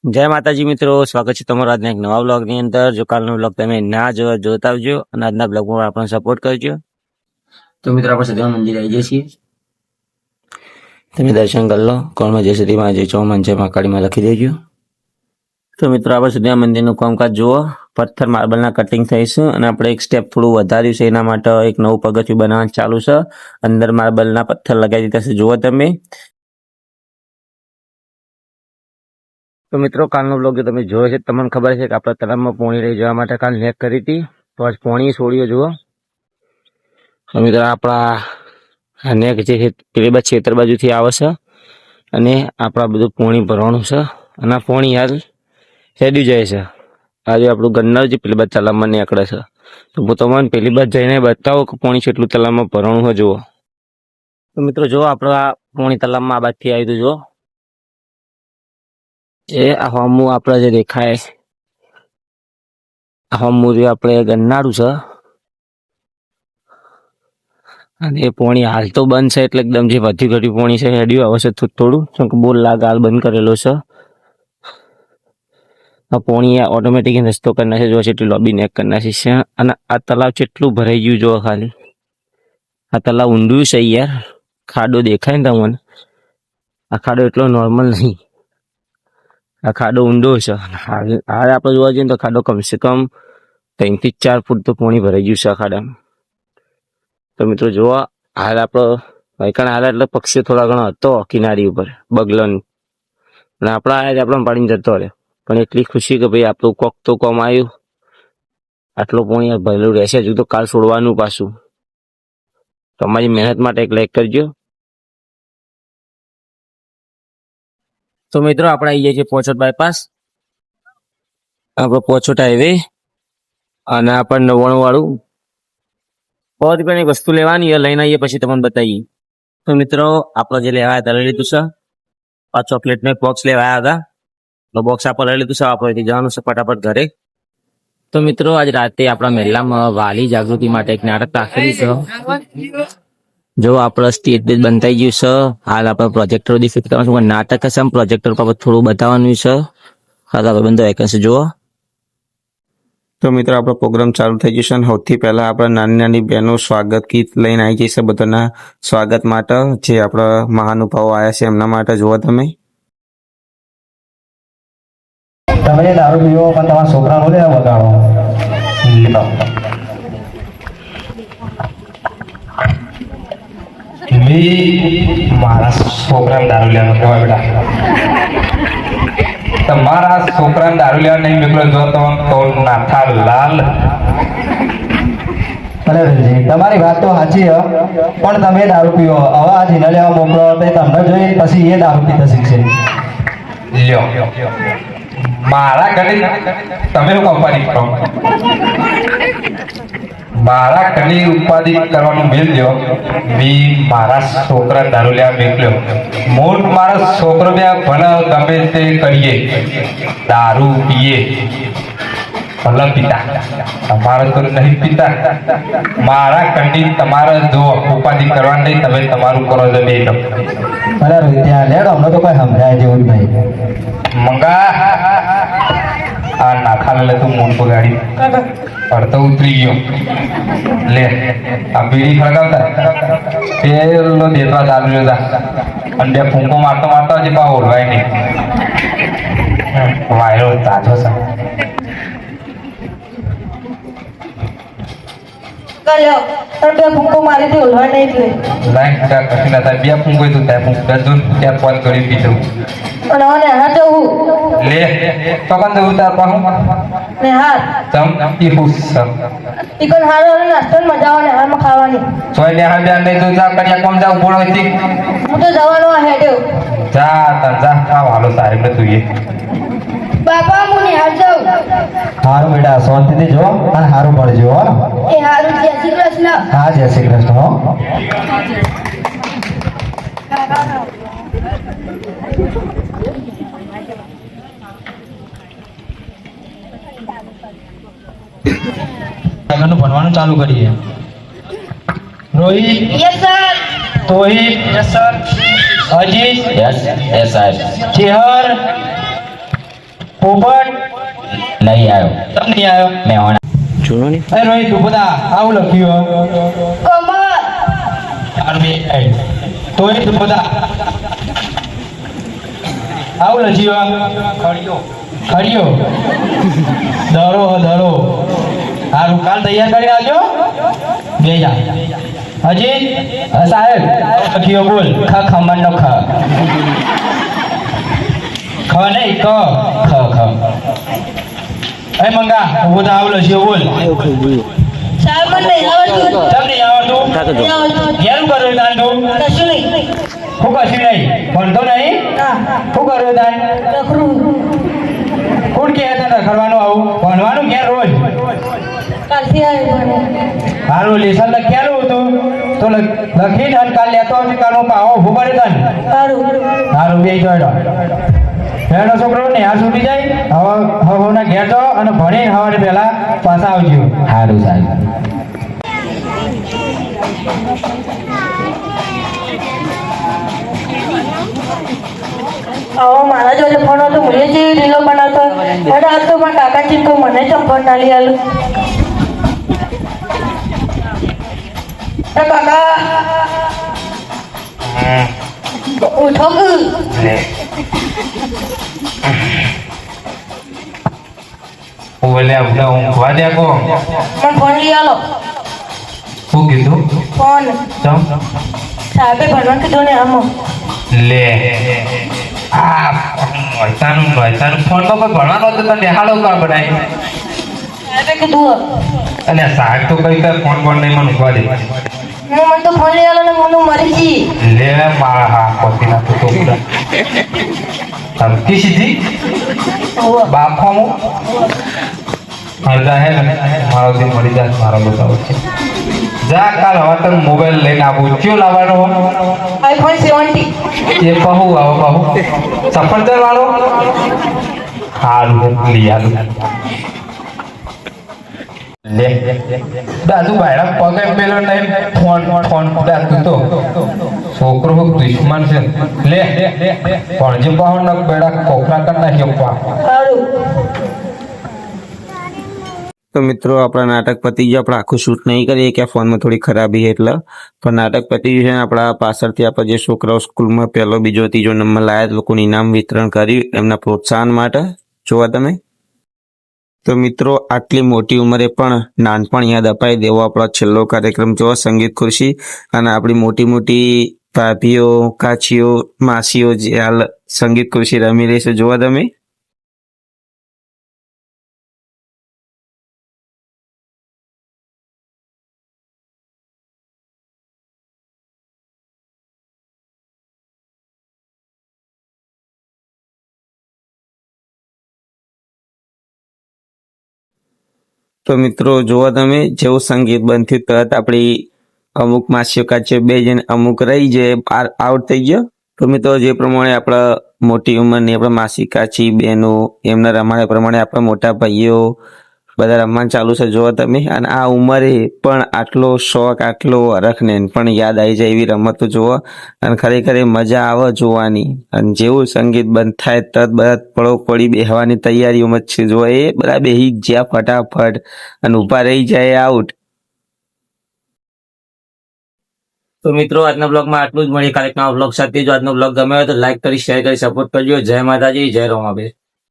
જય માતાજી મિત્રો, સ્વાગત છે તમારો આજના એક નવા બ્લોગની અંદર. જો કાલનો બ્લોગ તમે ના જોતા આવજો અને આજના બ્લોગમાં આપણને સપોર્ટ કરજો. તો મિત્રો આપણે સદા મંદિર આવી જઈએ છીએ, તમે દર્શન કરી લો. કોણમાં જય સતીમાં જય ચોમન જય મહાકાળીમાં લખી દેજો. તો મિત્રો આપણે સદા મંદિરનું કામકાજ જુઓ. પથ્થર માર્બલના કટિંગ થઈશું અને આપણે એક સ્ટેપ થોડું વધાર્યું છે, એના માટે એક નવું પગથિયું બનાવવાનું ચાલુ છે. અંદર માર્બલના પથ્થર લગાવી દીધા છે, જુઓ તમે. તો મિત્રો કાલનો બ્લોગ જો તમે જોયો છે, તમને ખબર છે કે આપણે તળાવમાં પોણી લઈ જવા માટે કાલ નેક કરી હતી, તો આજ પોણી છોડ્યો જુઓ. તો મિત્રો આપણા નેક જે છે પેલી બાજુ છેતર બાજુથી આવે છે અને આપણા બધું પોણી ભરવાનું છે અને પોણી હાલ હેડી જાય છે. આજે આપણું ગન્નર જે પેલી બાજુ તળાવમાં નીકળે છે, તો હું તમને પેલી બાજુ જઈને બતાવો કે પોણી કેટલું તળાવમાં ભરવાનું હોય જુઓ. તો મિત્રો જો આપણા પોણી તળાવમાં આ બાજુથી આવી હતું જુઓ. એ આ હોમું આપણે જે દેખાય આ હોમું જે આપણે ગન્નારું છે અને એ પોણી હાલ તો બંધ છે, એટલે એકદમ જે વધી ઘટ્યું પોણી છે હેડ્યું આવે છે થોડું થોડું કે બોલ લાગ હાલ બંધ કરેલો છે. આ પોણી ઓટોમેટિક રસ્તો કરી નાખે જો એટલી લોબી નેક કરી નાખી છે. અને આ તલાવ કેટલું ભરાઈ ગયું જો ખાલી. આ તલાવ ઊંડું છે યાર, ખાડો દેખાય ને તમને. આ ખાડો એટલો નોર્મલ નહીં, આ ખાડો ઊંડો છે. હાલ આપણે જોવા જઈએ તો ખાડો કમસે કમ 3 થી 4 ફૂટ તો પાણી ભરાઈ ગયું છે આ ખાડામાં. તો મિત્રો જોવા હાલ આપણો વાયકાણ હાલ એટલે પક્ષીઓ થોડા ઘણો હતો કિનારી ઉપર બગલન, અને આપણા આયા આપણને પાડીને જતો રહે. પણ એટલી ખુશી કે ભાઈ આપણું કોક તો કોમ આવ્યું, આટલું પાણી ભરેલું રહેશે. હજુ તો કાલ છોડવાનું પાછું. તમારી મહેનત માટે એક લાઈક કરજો. તો મિત્રો આપણે આવી જઈએ છીએ પોચોટ બાયપાસ, આપણો પોચોટ હાઈવે. અને આપણે 99 વાળું 100 રૂપિયાની વસ્તુ લેવાની એ લઈને આવીએ, પછી તમને બતાવીએ. તો મિત્રો આપણે જે લેવા હતા લઈ લીધું છે. આ ચોકલેટનો એક બોક્સ લેવા આવ્યા હતા, તો બોક્સ આપણે લઈ લીધું છે. આપણે જવાનું છે ફટાફટ ઘરે. તો મિત્રો આજ રાતે આપણા મહેલામાં વાલી જાગૃતિ માટે એક નાટક રાખેલી છે. જો આપણે સ્ટેજ પેજ બંધાઈ ગયું છે. હાલ આપણે પ્રોજેક્ટર ફિટ કરવાનું નાટક હશે, પ્રોજેક્ટર પર થોડું બતાવવાનું છે. હાલ આપણે બંધ વેકન્સી જુઓ. તો મિત્રો આપણો પ્રોગ્રામ ચાલુ થઈ જશે. સૌથી પહેલા આપણે નાની નાની બહેનો સ્વાગત ગીત લઈને આવી જઈશે બધાના સ્વાગત માટે, જે આપણા મહાનુભાવો આવ્યા છે એમના માટે. જુઓ તમે દારૂ પીવો પણ તમારા છોકરા બોલે વગાડો. મારા છોકરાને દારૂ લેવાનો કહેવાય બેટા. તમારા છોકરાને દારૂ લેવા નહીં મોકલો જો તો નાથા લાલ. અરે તમારી વાત તો સાચી હ, પણ તમે દારૂ પીવો. હવે આ જીના લેવા મોકલો તો તમને જોઈ પછી એ દારૂ પીતા શીખશે. લ્યો મારા ઘરે તમે શું ઉપાધિ કરો? મારા ઘરે ઉપાધિ કરવાનું મેલ દો. મેં મારા છોકરા દારૂ લેવા મોકલ્યો. મોટ મારો છોકરો બે ભલે ગમે તે કરીએ, દારૂ પીએ ભલે પીતા, તમારે તો નહીં પીતા. મારા કંડી તમારે જો ઉપાધિ કરવા નહીં, તમે તમારું કરો છો બે. અરે ત્યાં લેડો, અમને તો કોઈ સમજાય જેવું જ નહીં. મંગા આ નાખા લે તું મૂળ પગાડી અડધો ઉતરી ગયો. લે આ બીડી ફરગાવતા પેલો દેતવા ચાલુ હતા અને બે ફૂંકો મારતો મારતો હજી પા ઓળવાય નહીં. વાયરો તાજો છે. બે ફૂંકો મારી થી ઓલવા નહીં એટલે લાઈન કશું ના થાય. બે ફૂંકો તું ત્યાં ફૂંક દસ ત્યાં ફોન કરી પીધું. અને મને હા જવું લે તો કોણ જવું તાર પાહું ને હાર તમ ઈ પૂછ ઈકન હારો અને નાસ્તો ને મજા આવે ને હારમાં ખાવાની. સોય ને હા બેન નહીં તું જા કન્યા કોમ જાવ બોલો હતી. હું તો જવાનો આ હેડ્યો. જા તા જા આવ હાલો સાહેબ ને તું એ. બાપા હું ને હાર જાઉં. હારું બેટા શાંતિથી જો અને હારું પડજો હો. એ હારું જય શ્રી કૃષ્ણ. હા જય શ્રી કૃષ્ણ હો. આગળનું ભણવાનું ચાલુ કરીએ. Rohit yes sir. Tohit yes sir. Ajit yes સાહેબ. ચેહર પોપટ નહીં આવ્યો તમ નહીં આવ્યો મેહોણા જોયો ને અરે રોહિત તું બધા આવું લખ્યું કમર ચાર બે તો એ તું બધા આવું લખ્યું ખડિયો દરો હારું કાલ તૈયાર કરી આવજો બે જા હજી સાહેબ લખ્યો બોલ ખમણ નો ખ નહીં ખ એ મંગા ઉભો થા આવું લખ્યો બોલ સાહેબ મને નહીં આવડતું તમને આવડતું નહીં આવડતું ઘેરું કર્યું તાન તું કશું નહીં શું કશું નહીં ભણતો નહીં ના શું કર્યું તાન લખરું કોણ કહે તને રખડવાનું આવું ભણવાનું ઘેર રોજ કાલથી આવ્યું મને હારું લેસન લખ્યાનું હતું તો લખીને અને કાલ લેતો હશે કાલ હું પાવો ઉભું કરે તને સારું હારું બે જોડો એનો છોકરો ને આ સુધી જાય હવે ના ઘેર જાઓ અને ભણીને સવારે પહેલા પાછા આવજો સારું સાહેબ આવો મારા જોડે ફોન હતો મને જે રીલો બનાવતો અરે આ તો મારા કાકાજી તો મને ચંપલ ના લઈ આલું કાકા ઉઠો કે બોલે બધા ઊંઘવા દે કો મને ફોન લઈ આલો શું કીધું ફોન ચમ સાહેબે ભણવા કીધું ને આમાં લે આ નોયતાનું ફોન તો કોઈ ભણવાનો તો તને હાલો કા બનાય સાહેબે કીધું અને સાહેબ તો કઈ કઈ ફોન નહીં મને ઊંઘવા દે મને તો ફોન લઈ આલો ને મને મરી ગઈ લે મારા હા કોપી ના તો પૂરા તમકી સીધી બાપ ખામું હરદા હે ને મારો દિન મળી જાય મારો બતાવો છે જા કાલ હવે તને મોબાઈલ લઈને આવું કયો લાવવાનો આઈફોન 70 એ કહું આવો કહું સફરજન વાળો હારું લઈ આલું લે દાદુ ભાઈડા પગે પેલો નહીં ફોન દાદુ તો છોકરો દુશ્મન છે લે પણ જે પાહો ન બેડા કોકરા કર નાખ્યો પા સારું તો મિત્રો આપણા નાટક પતી ગયું. આપણે આખું શૂટ નહીં કરીએ કે આ ફોનમાં થોડી ખરાબી છે એટલે, પણ નાટક પતી ગયું છે ને આપણા પાછળથી આપણે જે છોકરાઓ સ્કૂલમાં પહેલો બીજો ત્રીજો નંબર લાયા તે લોકોને ઇનામ વિતરણ કર્યું એમના પ્રોત્સાહન માટે. જોવા તમે તો મિત્રો આટલી મોટી ઉંમરે પણ નાનપણ યાદ અપાય દેવો આપણો છેલ્લો કાર્યક્રમ જોવા સંગીત ખુરશી, અને આપણી મોટી મોટી ભાભીઓ કાચીઓ માસીઓ જે હાલ સંગીત ખુરશી રમી રહી છે. જોવા તમે તો મિત્રો જોવા તમે જેવું સંગીત બંધ થયું તરત આપણી અમુક માસીઓ કાચીઓ બે જણ અમુક રહી જે આઉટ થઈ ગયો. તો મિત્રો જે પ્રમાણે આપણા મોટી ઉંમરની આપણા માસી કાચી બહેનો એમના રમાડે પ્રમાણે આપણા મોટા ભાઈઓ બધા રમવાનું ચાલુ છે. જોવા તમે અને આ ઉંમરે પણ આટલો શોખ આટલો હરખ ને પણ યાદ આવી જાય એવી રમતો જોવા, અને ખરેખર મજા આવે જોવાની. અને જેવું સંગીત બંધ થાય તરત બધા પડો પડી બેહવાની તૈયારીઓમાં જ છે. જોવા એ બધા બેહી ગયા ફટાફટ અને ઊભા રહી જાય આઉટ. તો મિત્રો આજના બ્લોગમાં આટલું જ. મળીએ કાલે નવા બ્લોગ સાથે. જો આજનો બ્લોગ ગમ્યો હોય તો લાઈક કરી શેર કરી સપોર્ટ કરજો. જય માતાજી, જય રોમાબેન.